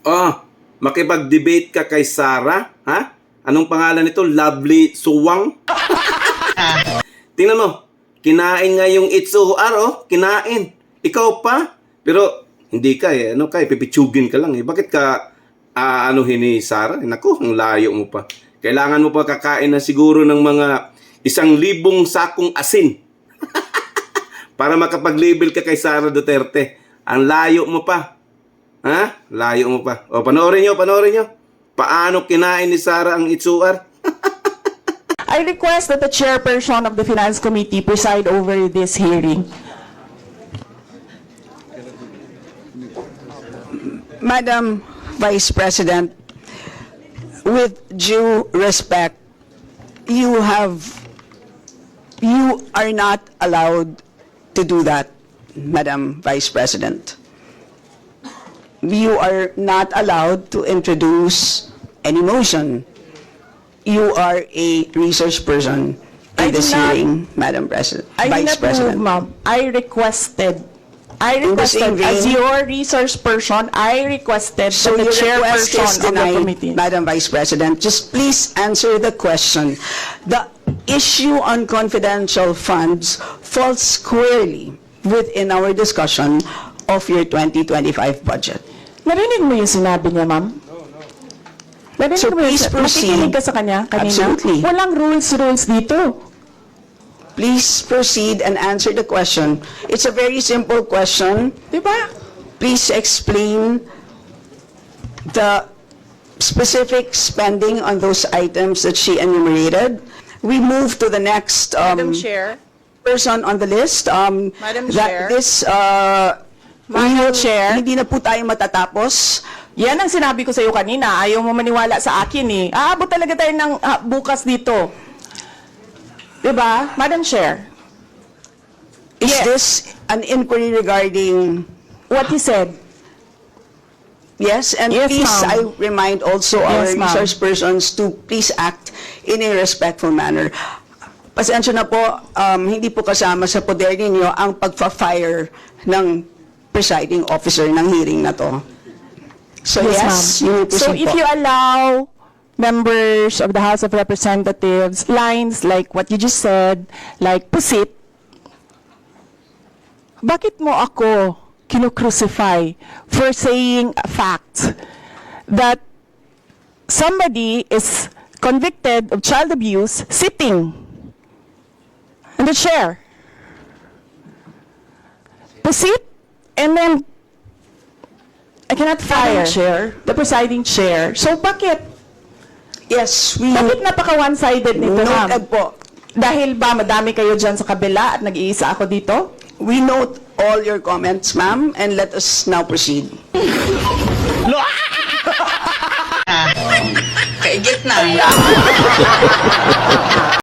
Oh, makipag-debate ka kay Sarah, ha? Anong pangalan nito? Lovely Suwang? Tingnan mo, kinain nga yung Itsuar, oh, kinain. Ikaw pa? Pero hindi ka eh, ano ka eh, pipitsugin ka lang eh. Bakit ka anuhin ni Sarah? Naku, ang layo mo pa. Kailangan mo pa kakain na siguro ng mga 1,000 sakong asin. Para makapag-label ka kay Sara Duterte. Ang layo mo pa. Ha? Layo mo pa. O, panoorin nyo. Paano kinain ni Sara ang Itsuar? I request that the chairperson of the Finance Committee preside over this hearing. Madam Vice President, with due respect, you are not allowed to do that, Madam Vice President. You are not allowed to introduce any motion. You are a research person in this hearing, Madam Vice President. Ma'am. I requested, In the same as vein- your research person, I requested So that the your request is chairperson of the denied, committee. Madam Vice President. Just please answer the question. The issue on confidential funds falls squarely within our discussion of your 2025 budget. Narinig mo yung sinabi niya, ma'am? Narinig So mo yung please proceed. nakikinig ka sa kanya kanina? Absolutely. Walang rules dito. Please proceed and answer the question. It's a very simple question. Di ba? Please explain the specific spending on those items that she enumerated. We move to the next Madam Chair. person on the list. Madam Chair. Madam Chair. Hindi na po tayo matatapos. Yan ang sinabi ko sa iyo kanina. Ayaw mo maniwala sa akin eh. Aabot talaga tayo ng bukas dito. Diba? Madam Chair. Is Yes. this an inquiry regarding... What he said. Yes, and Yes, please, I ma'am. remind also our Yes, ma'am. resource persons to please act in a respectful manner. Pasensya na po, hindi po kasama sa poder ninyo ang pagpa-fire ng presiding officer ng hearing na to. So yes, you may So proceed if po. you allow members of the House of Representatives lines like what you just said, like pusit, bakit mo ako kinukrucify for saying a fact that somebody is convicted of child abuse sitting in the chair? Pusit, and then I cannot fire the presiding chair. So bakit? Yes, we Bakit napaka one-sided nito, ma'am? noted po. Dahil ba madami kayo dyan sa kabila at nag-iisa ako dito? We note all your comments, ma'am, and let us now proceed. Kaigit na.